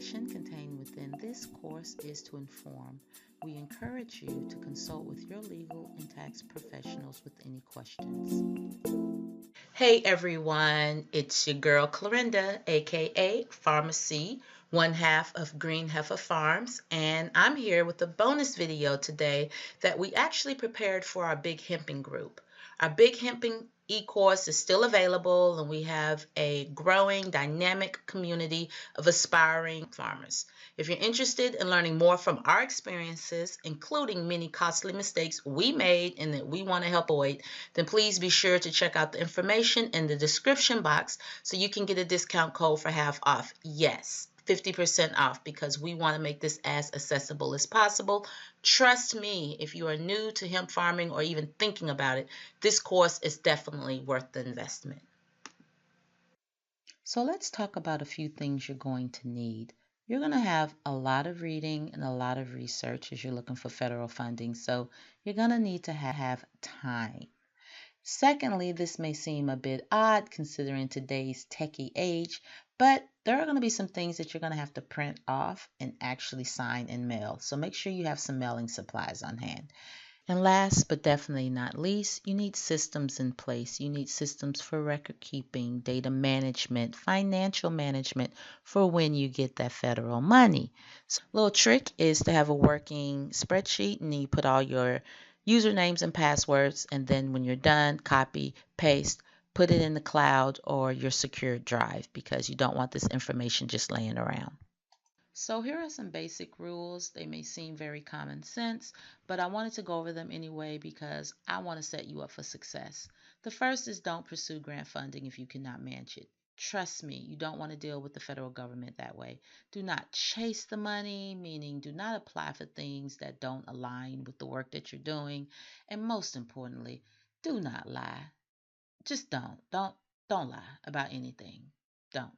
information contained within this course is to inform. We encourage you to consult with your legal and tax professionals with any questions. Hey everyone, it's your girl Clarinda, aka Pharmacy, one half of Green Heifer Farms, and I'm here with a bonus video today that we actually prepared for our Big Hemping group. Our Big Hemping e-course is still available, and we have a growing, dynamic community of aspiring farmers. If you're interested in learning more from our experiences, including many costly mistakes we made and that we want to help avoid, then please be sure to check out the information in the description box so you can get a discount code for half off. Yes, 50% off, because we want to make this as accessible as possible. Trust me, if you are new to hemp farming or even thinking about it, this course is definitely worth the investment. So let's talk about a few things you're going to need. You're going to have a lot of reading and a lot of research as you're looking for federal funding, so you're going to need to have time. Secondly, this may seem a bit odd considering today's techie age, but there are going to be some things that you're going to have to print off and actually sign and mail. So make sure you have some mailing supplies on hand. And last but definitely not least, you need systems in place. You need systems for record keeping, data management, financial management for when you get that federal money. So a little trick is to have a working spreadsheet, and you put all your usernames and passwords, and then when you're done, copy, paste, put it in the cloud or your secured drive, because you don't want this information just laying around. So here are some basic rules. They may seem very common sense, but I wanted to go over them anyway because I want to set you up for success. The first is don't pursue grant funding if you cannot manage it. Trust me, you don't want to deal with the federal government that way. Do not chase the money, meaning do not apply for things that don't align with the work that you're doing. And most importantly, do not lie. Just don't. Don't lie about anything. Don't.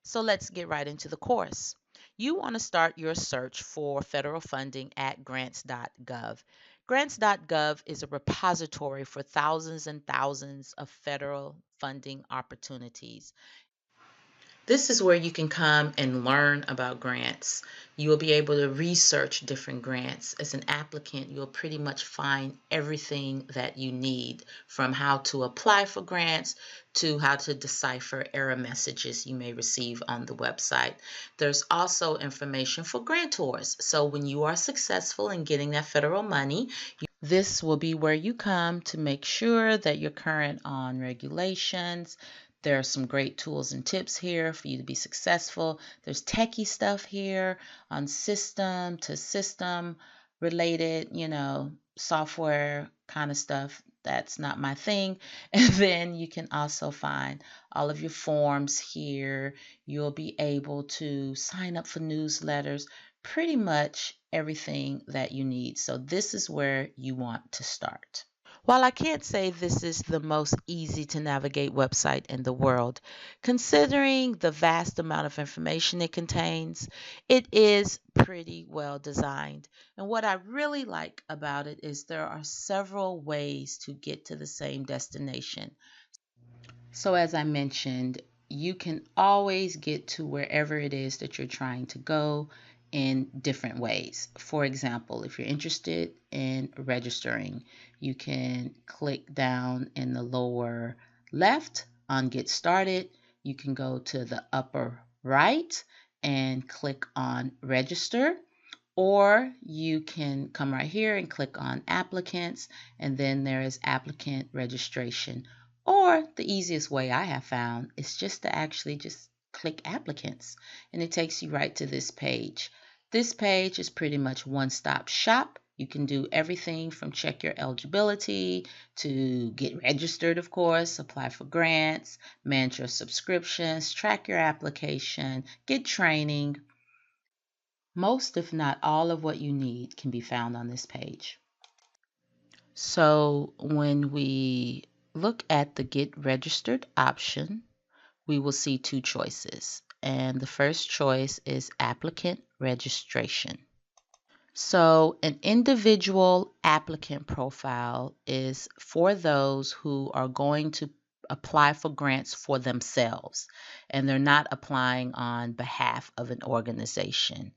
So let's get right into the course. You want to start your search for federal funding at grants.gov. Grants.gov is a repository for thousands and thousands of federal funding opportunities. This is where you can come and learn about grants. You will be able to research different grants. As an applicant, you'll pretty much find everything that you need, from how to apply for grants to how to decipher error messages you may receive on the website. There's also information for grantors. So when you are successful in getting that federal money, this will be where you come to make sure that you're current on regulations. There are some great tools and tips here for you to be successful. There's techie stuff here on system to system related, software kind of stuff. That's not my thing. And then you can also find all of your forms here. You'll be able to sign up for newsletters, pretty much everything that you need. So this is where you want to start. While I can't say this is the most easy to navigate website in the world, considering the vast amount of information it contains, it is pretty well designed. And what I really like about it is there are several ways to get to the same destination. So as I mentioned, you can always get to wherever it is that you're trying to go in different ways. For example, if you're interested in registering, you can click down in the lower left on Get Started. You can go to the upper right and click on Register, or you can come right here and click on Applicants, and then there is Applicant Registration. Or the easiest way I have found is just to actually just click Applicants, and it takes you right to this page. This page is pretty much one-stop shop. You can do everything from check your eligibility to get registered, of course, apply for grants, manage your subscriptions, track your application, get training. Most, if not all, of what you need can be found on this page. So when we look at the Get Registered option, we will see two choices. And the first choice is Applicant Registration. So an individual applicant profile is for those who are going to apply for grants for themselves, and they're not applying on behalf of an organization.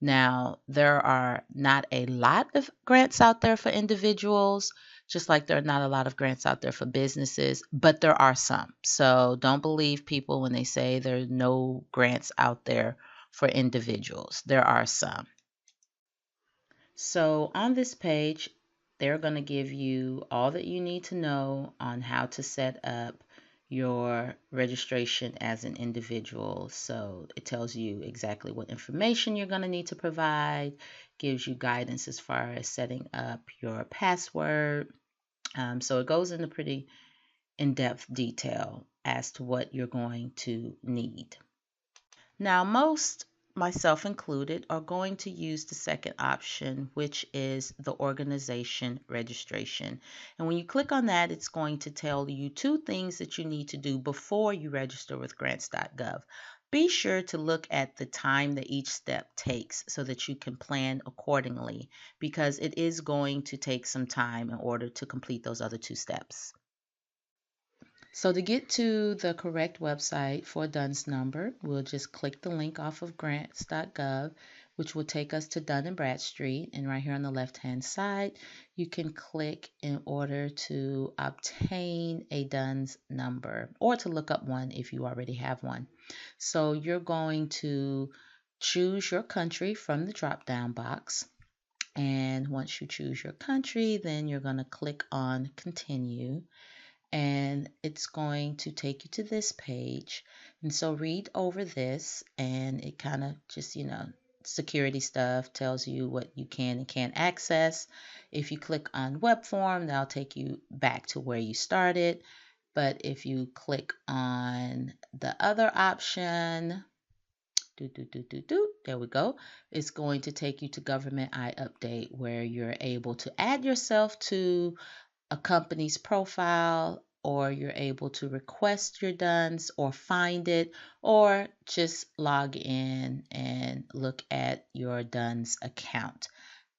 Now, there are not a lot of grants out there for individuals, just like there are not a lot of grants out there for businesses, but there are some. So don't believe people when they say there are no grants out there for individuals. There are some. So on this page, they're going to give you all that you need to know on how to set up your registration as an individual. So it tells you exactly what information you're going to need to provide, gives you guidance as far as setting up your password. So it goes into pretty in-depth detail as to what you're going to need. Now, most, myself included, are going to use the second option, which is the organization registration. And when you click on that, it's going to tell you two things that you need to do before you register with grants.gov. Be sure to look at the time that each step takes so that you can plan accordingly, because it is going to take some time in order to complete those other two steps. So to get to the correct website for DUNS number, we'll just click the link off of grants.gov, which will take us to Dun and Bradstreet. And right here on the left-hand side, you can click in order to obtain a DUNS number or to look up one if you already have one. So you're going to choose your country from the drop-down box. And once you choose your country, then you're going to click on Continue, and it's going to take you to this page. And so read over this, and it kind of just, security stuff tells you what you can and can't access. If you click on web form, that'll take you back to where you started. But if you click on the other option, there we go, it's going to take you to Government iUpdate, where you're able to add yourself to a company's profile, or you're able to request your DUNS or find it, or just log in and look at your DUNS account.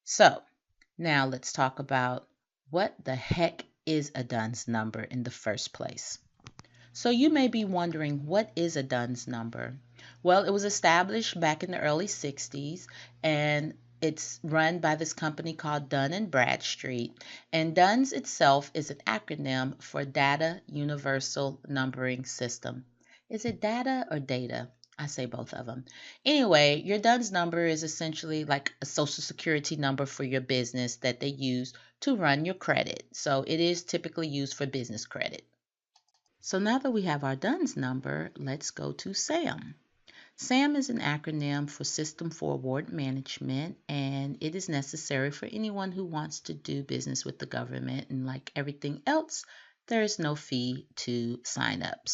So now let's talk about what the heck is a DUNS number in the first place. So you may be wondering, what is a DUNS number? Well, it was established back in the early 60s, and it's run by this company called Dun and Bradstreet. And DUNS itself is an acronym for Data Universal Numbering System. Is it data or data? I say both of them. Anyway, your DUNS number is essentially like a social security number for your business that they use to run your credit. So it is typically used for business credit. So now that we have our DUNS number, let's go to SAM. SAM is an acronym for System for Award Management, and it is necessary for anyone who wants to do business with the government. And like everything else, there is no fee to sign up.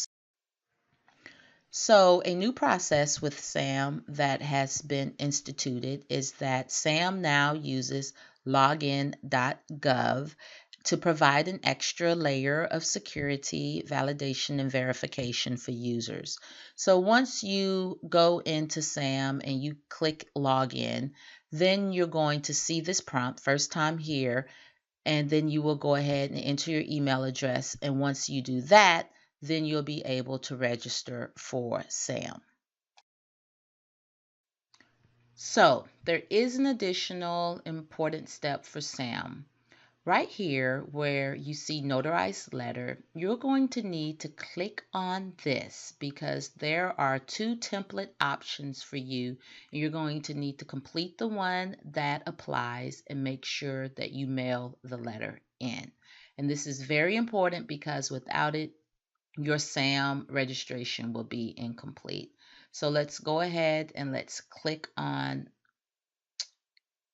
So a new process with SAM that has been instituted is that SAM now uses login.gov to provide an extra layer of security, validation, and verification for users. So once you go into SAM and you click login, then you're going to see this prompt, first time here, and then you will go ahead and enter your email address. And once you do that, then you'll be able to register for SAM. So there is an additional important step for SAM. Right here where you see notarized letter, you're going to need to click on this because there are two template options for you. You're going to need to complete the one that applies and make sure that you mail the letter in. And this is very important because without it, your SAM registration will be incomplete. So let's go ahead and let's click on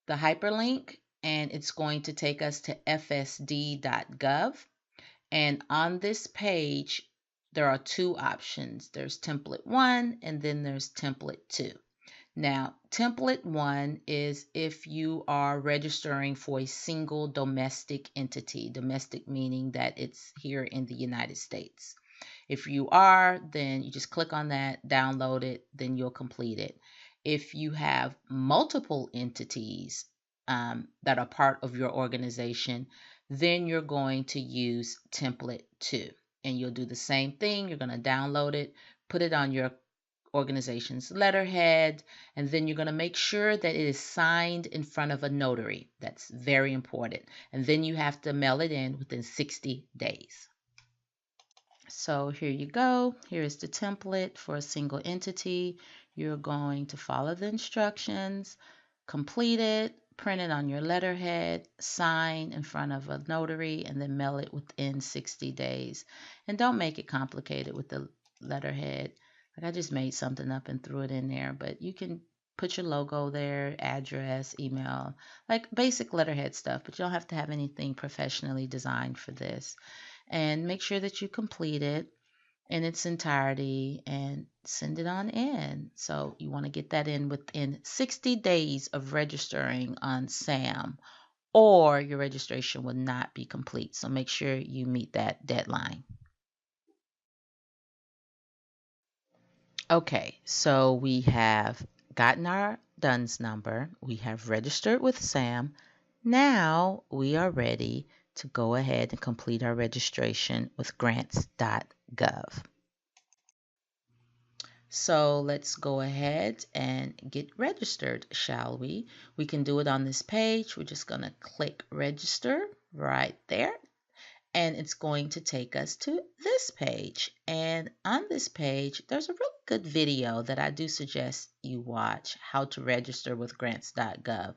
the hyperlink, and it's going to take us to fsd.gov. And on this page, there are two options. There's template 1 and then there's template 2. Now, template 1 is if you are registering for a single domestic entity, domestic meaning that it's here in the United States. If you are, then you just click on that, download it, then you'll complete it. If you have multiple entities that are part of your organization, then you're going to use template 2. And you'll do the same thing. You're going to download it, put it on your organization's letterhead, and then you're going to make sure that it is signed in front of a notary. That's very important. And then you have to mail it in within 60 days. So here you go. Here is the template for a single entity. You're going to follow the instructions, complete it, print it on your letterhead, sign in front of a notary, and then mail it within 60 days. And don't make it complicated with the letterhead. Like I just made something up and threw it in there, but you can put your logo there, address, email, like basic letterhead stuff, but you don't have to have anything professionally designed for this. And make sure that you complete it in its entirety and send it on in. So you want to get that in within 60 days of registering on SAM, or your registration will not be complete. So make sure you meet that deadline. Okay, so we have gotten our DUNS number. We have registered with SAM. Now we are ready to go ahead and complete our registration with grants.gov. So let's go ahead and get registered, shall we? We can do it on this page. We're just going to click register right there. And it's going to take us to this page. And on this page, there's a really good video that I do suggest you watch, how to register with grants.gov.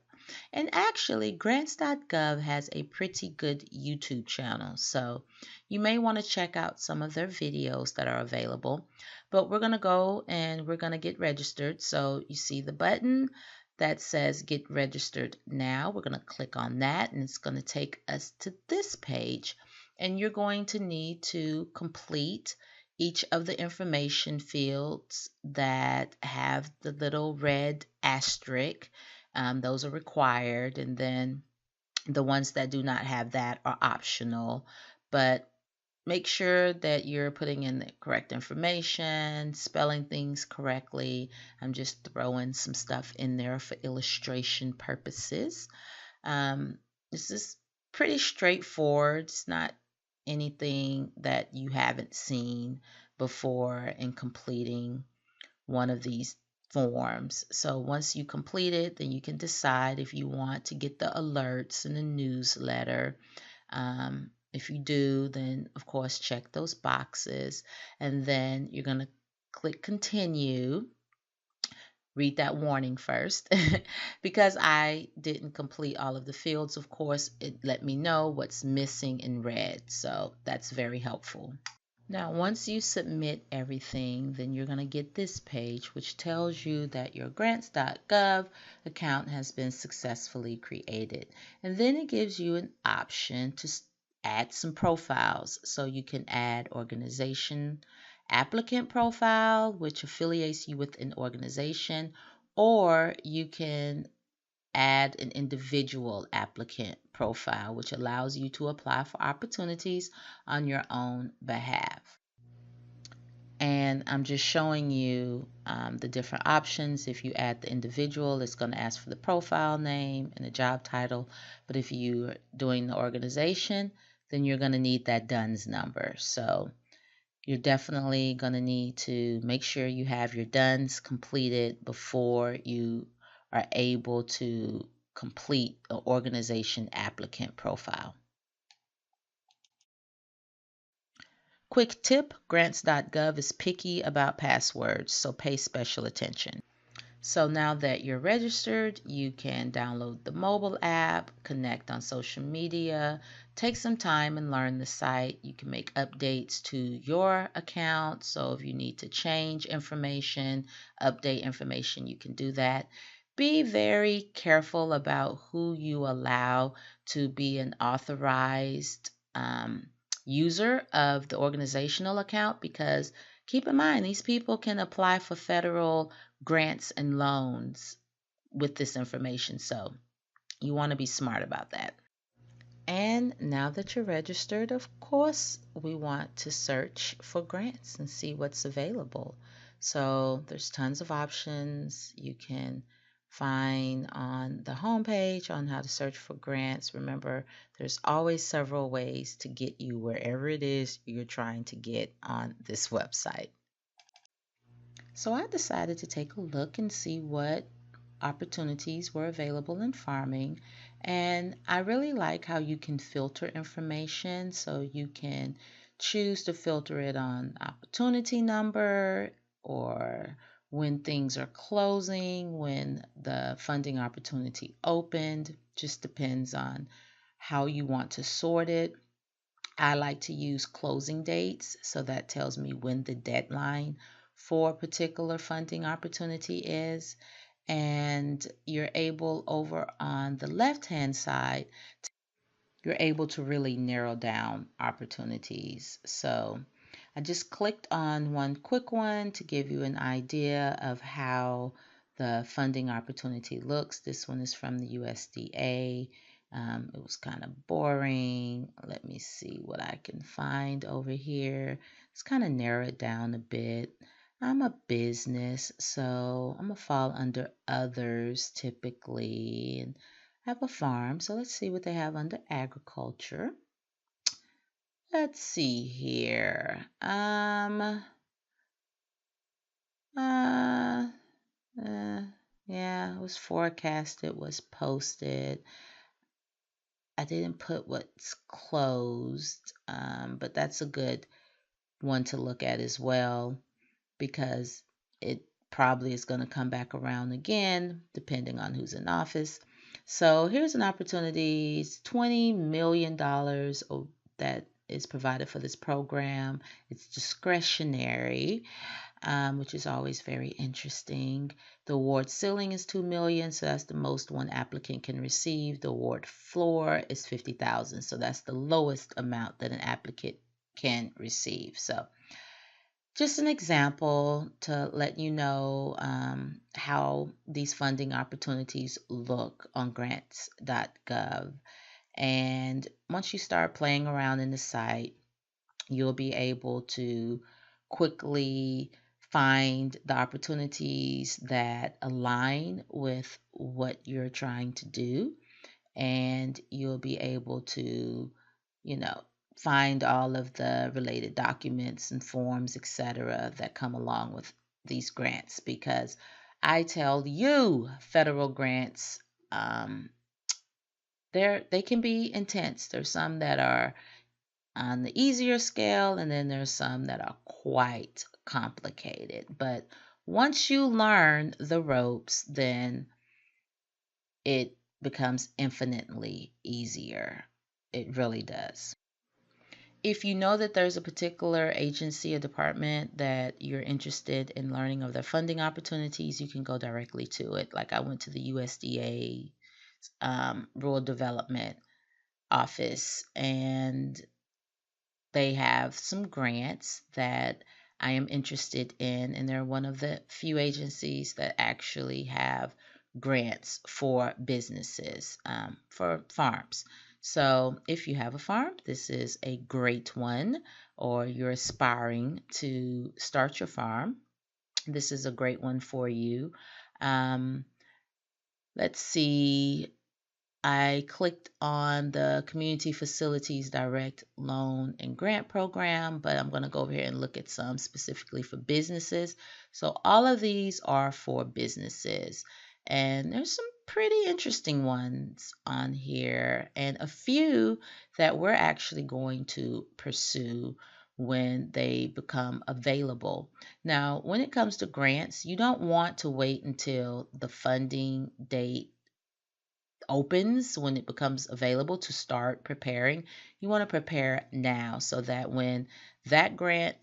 And actually, grants.gov has a pretty good YouTube channel, so you may want to check out some of their videos that are available. But we're going to go and we're going to get registered. So you see the button that says get registered now. We're going to click on that, and it's going to take us to this page. And you're going to need to complete each of the information fields that have the little red asterisk. Those are required, and then the ones that do not have that are optional. But make sure that you're putting in the correct information, spelling things correctly. I'm just throwing some stuff in there for illustration purposes. This is pretty straightforward. It's not anything that you haven't seen before in completing one of these forms. So once you complete it, then you can decide if you want to get the alerts in the newsletter. If you do, then of course check those boxes, and then you're going to click continue. Read that warning first. Because I didn't complete all of the fields, of course, it let me know what's missing in red. So that's very helpful. Now, once you submit everything, then you're going to get this page, which tells you that your grants.gov account has been successfully created. And then it gives you an option to add some profiles. So you can add organization applicant profile, which affiliates you with an organization, or you can add an individual applicant profile, which allows you to apply for opportunities on your own behalf. And I'm just showing you the different options. If you add the individual, it's going to ask for the profile name and the job title. But if you're doing the organization, then you're going to need that DUNS number. So you're definitely going to need to make sure you have your DUNS completed before you are able to complete an organization applicant profile. Quick tip, grants.gov is picky about passwords, so pay special attention. So now that you're registered, you can download the mobile app, connect on social media, take some time and learn the site. You can make updates to your account. So if you need to change information, update information, you can do that. Be very careful about who you allow to be an authorized user of the organizational account, because keep in mind, these people can apply for federal grants and loans with this information. So you want to be smart about that. And now that you're registered, of course, we want to search for grants and see what's available. So there's tons of options. You can find on the homepage on how to search for grants. Remember, there's always several ways to get you wherever it is you're trying to get on this website. So I decided to take a look and see what opportunities were available in farming. And I really like how you can filter information. So you can choose to filter it on opportunity number or when things are closing, when the funding opportunity opened. Just depends on how you want to sort it. I like to use closing dates, so that tells me when the deadline for a particular funding opportunity is. And you're able over on the left hand side, you're able to really narrow down opportunities. So I just clicked on one quick one to give you an idea of how the funding opportunity looks. This one is from the USDA. It was kind of boring. Let me see what I can find over here. Let's kind of narrow it down a bit. I'm a business, so I'm going to fall under others typically. And I have a farm, so let's see what they have under agriculture. Let's see here. Uh, yeah, it was forecasted, was posted. I didn't put what's closed, but that's a good one to look at as well because it probably is going to come back around again depending on who's in office. So here's an opportunity. It's $20 million that is provided for this program. It's discretionary, which is always very interesting. The award ceiling is $2 million, so that's the most one applicant can receive. The award floor is $50,000, so that's the lowest amount that an applicant can receive. So just an example to let you know how these funding opportunities look on grants.gov. And once you start playing around in the site, you'll be able to quickly find the opportunities that align with what you're trying to do. And you'll be able to, you know, find all of the related documents and forms, etc., that come along with these grants. Because I tell you, federal grants, um, they can be intense. There's some that are on the easier scale, and then there's some that are quite complicated. But once you learn the ropes, then it becomes infinitely easier. It really does. If you know that there's a particular agency or department that you're interested in learning of their funding opportunities, you can go directly to it. Like I went to the USDA Rural Development Office, and they have some grants that I am interested in, and they're one of the few agencies that actually have grants for businesses, for farms. So if you have a farm, this is a great one, or you're aspiring to start your farm, this is a great one for you. Um, let's see. I clicked on the Community Facilities Direct Loan and Grant Program, but I'm going to go over here and look at some specifically for businesses. So all of these are for businesses, and there's some pretty interesting ones on here, and a few that we're actually going to pursue when they become available. Now, when it comes to grants, you don't want to wait until the funding date opens, when it becomes available to start preparing. You want to prepare now so that when that grant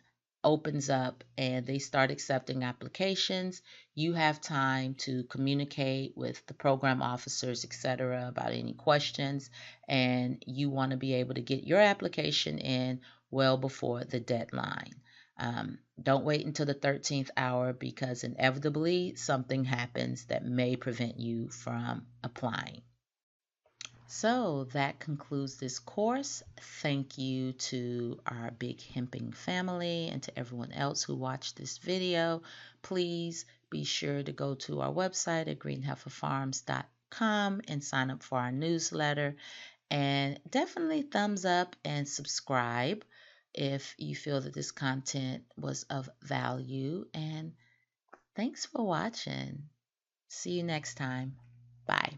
opens up and they start accepting applications, you have time to communicate with the program officers, etc., about any questions, and you want to be able to get your application in well before the deadline. Don't wait until the 13th hour, because inevitably something happens that may prevent you from applying. So that concludes this course. Thank you to our Big Hemping family and to everyone else who watched this video. Please be sure to go to our website at greenheiferfarms.com and sign up for our newsletter. And definitely thumbs up and subscribe if you feel that this content was of value. And thanks for watching. See you next time. Bye.